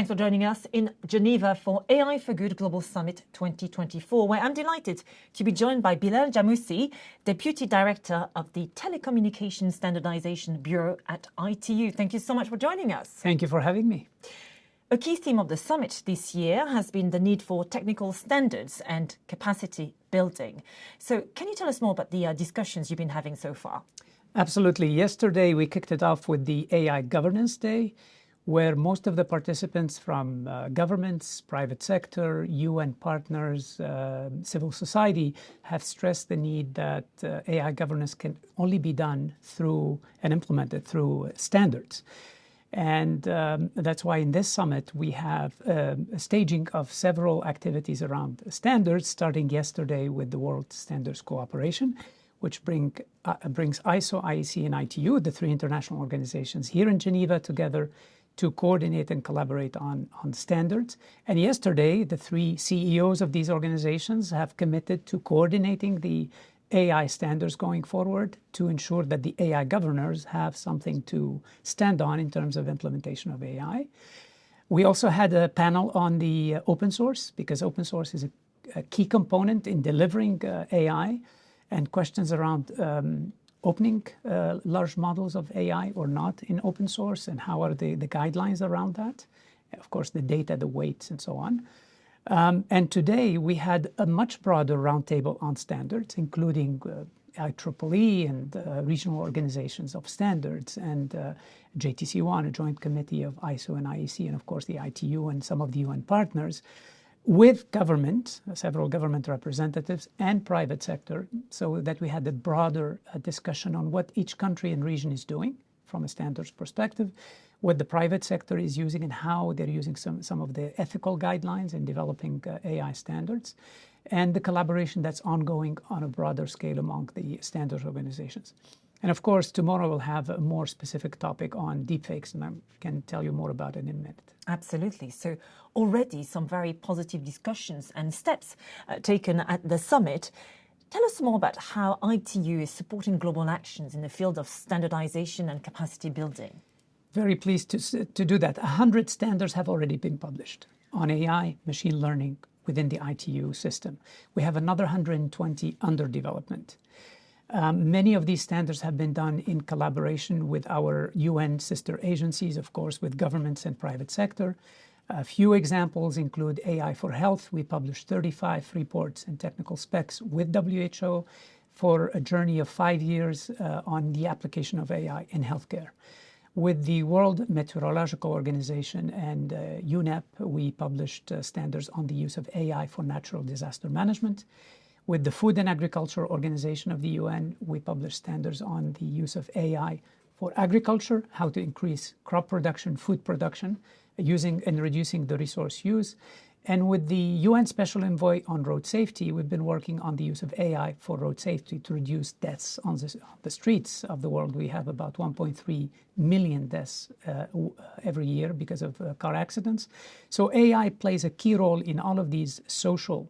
Thanks for joining us in Geneva for AI for Good Global Summit 2024, where I'm delighted to be joined by Bilel Jamoussi, Deputy Director of the Telecommunication Standardization Bureau at ITU. Thank you so much for joining us. Thank you for having me. A key theme of the summit this year has been the need for technical standards and capacity building. So can you tell us more about the discussions you've been having so far? Absolutely. Yesterday, we kicked it off with the AI Governance Day, where most of the participants from governments, private sector, UN partners, civil society have stressed the need that AI governance can only be done through and implemented through standards. And that's why in this summit, we have a staging of several activities around standards, starting yesterday with the World Standards Cooperation, which brings ISO, IEC, and ITU, the three international organizations, here in Geneva together to coordinate and collaborate on standards. And yesterday, the three CEOs of these organizations have committed to coordinating the AI standards going forward to ensure that the AI governors have something to stand on in terms of implementation of AI. We also had a panel on the open source, because open source is a key component in delivering AI, and questions around opening large models of AI or not in open source, and how are the guidelines around that. Of course, the data, the weights, and so on. And today we had a much broader roundtable on standards, including IEEE and regional organizations of standards, and JTC1, a joint committee of ISO and IEC, and of course the ITU and some of the UN partners, with government, several government representatives, and private sector, so that we had a broader discussion on what each country and region is doing from a standards perspective, what the private sector is using and how they're using some of the ethical guidelines in developing AI standards, and the collaboration that's ongoing on a broader scale among the standards organizations. And of course, tomorrow we'll have a more specific topic on deepfakes, and I can tell you more about it in a minute. Absolutely. So already some very positive discussions and steps taken at the summit. Tell us more about how ITU is supporting global actions in the field of standardization and capacity building. Very pleased to do that. 100 standards have already been published on AI, machine learning within the ITU system. We have another 120 under development. Many of these standards have been done in collaboration with our UN sister agencies, of course, with governments and private sector. A few examples include AI for Health. We published 35 reports and technical specs with WHO for a journey of 5 years on the application of AI in healthcare. With the World Meteorological Organization and UNEP, we published standards on the use of AI for natural disaster management. With the Food and Agriculture Organization of the UN, we published standards on the use of AI for agriculture, how to increase crop production, food production, using and reducing the resource use. And with the UN Special Envoy on Road Safety, we've been working on the use of AI for road safety to reduce deaths on the streets of the world. We have about 1.3 million deaths every year because of car accidents. So AI plays a key role in all of these social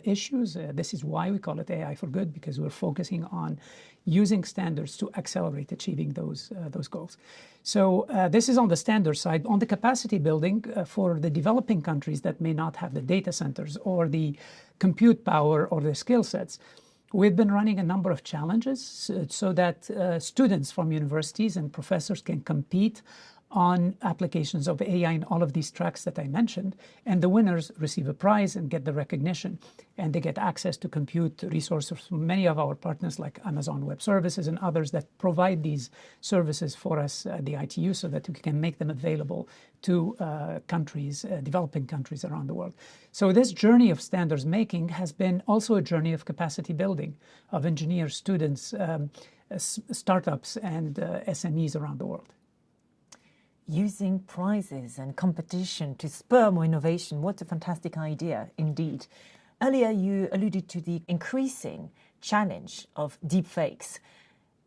issues. This is why we call it AI for Good, because we're focusing on using standards to accelerate achieving those goals. So this is on the standard side. On the capacity building for the developing countries that may not have the data centers or the compute power or the skill sets, we've been running a number of challenges so that students from universities and professors can compete on applications of AI in all of these tracks that I mentioned, and the winners receive a prize and get the recognition, and they get access to compute resources from many of our partners like Amazon Web Services and others that provide these services for us at the ITU so that we can make them available to countries, developing countries around the world. So this journey of standards making has been also a journey of capacity building of engineers, students, startups, and SMEs around the world. Using prizes and competition to spur more innovation. What a fantastic idea indeed. Earlier you alluded to the increasing challenge of deepfakes.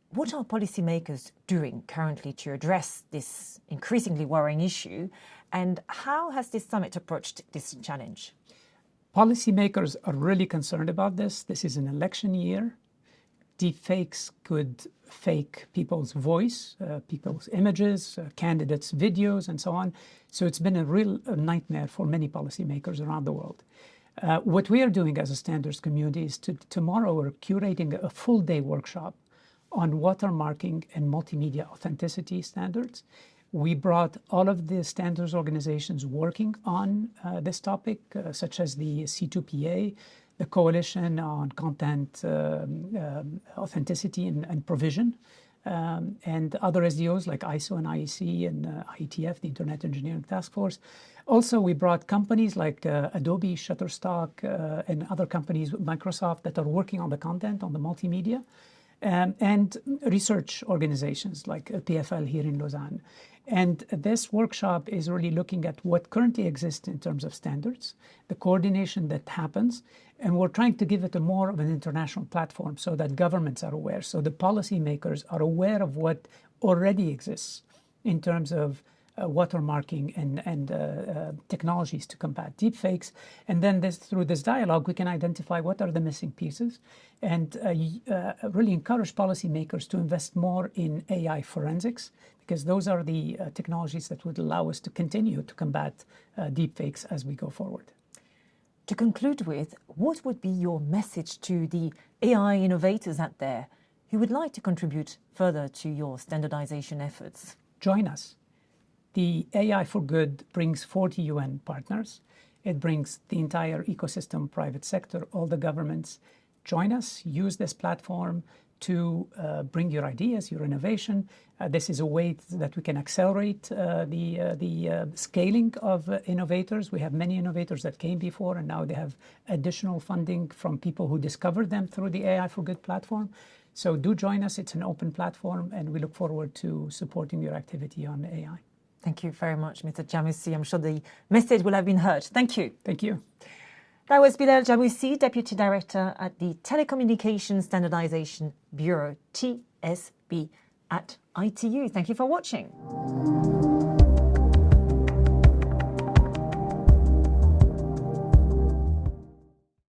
What are policymakers doing currently to address this increasingly worrying issue, and how has this summit approached this challenge? Policymakers are really concerned about this. This is an election year. deepfakes could fake people's voice, people's images, candidates' videos, and so on. So it's been a real nightmare for many policymakers around the world. What we are doing as a standards community is tomorrow we're curating a full-day workshop on watermarking and multimedia authenticity standards. We brought all of the standards organizations working on this topic, such as the C2PA, the Coalition on Content Authenticity and Provision, and other SDOs like ISO and IEC and IETF, the Internet Engineering Task Force. Also, we brought companies like Adobe, Shutterstock, and other companies, Microsoft, that are working on the content, on the multimedia, and research organizations like PFL here in Lausanne. And this workshop is really looking at what currently exists in terms of standards, the coordination that happens, and we're trying to give it a more of an international platform so that governments are aware, so the policymakers are aware of what already exists in terms of watermarking and technologies to combat deepfakes. And then through this dialogue, we can identify what are the missing pieces and really encourage policymakers to invest more in AI forensics, because those are the technologies that would allow us to continue to combat deepfakes as we go forward. To conclude with, what would be your message to the AI innovators out there who would like to contribute further to your standardization efforts? Join us. The AI for Good brings 40 UN partners. It brings the entire ecosystem, private sector, all the governments. Join us, use this platform to bring your ideas, your innovation. This is a way that we can accelerate the scaling of innovators. We have many innovators that came before, and now they have additional funding from people who discovered them through the AI for Good platform. So do join us. It's an open platform, and we look forward to supporting your activity on AI. Thank you very much, Mr. Jamoussi. I'm sure the message will have been heard. Thank you. Thank you. That was Bilel Jamoussi, Deputy Director at the Telecommunication Standardization Bureau, TSB, at ITU. Thank you for watching.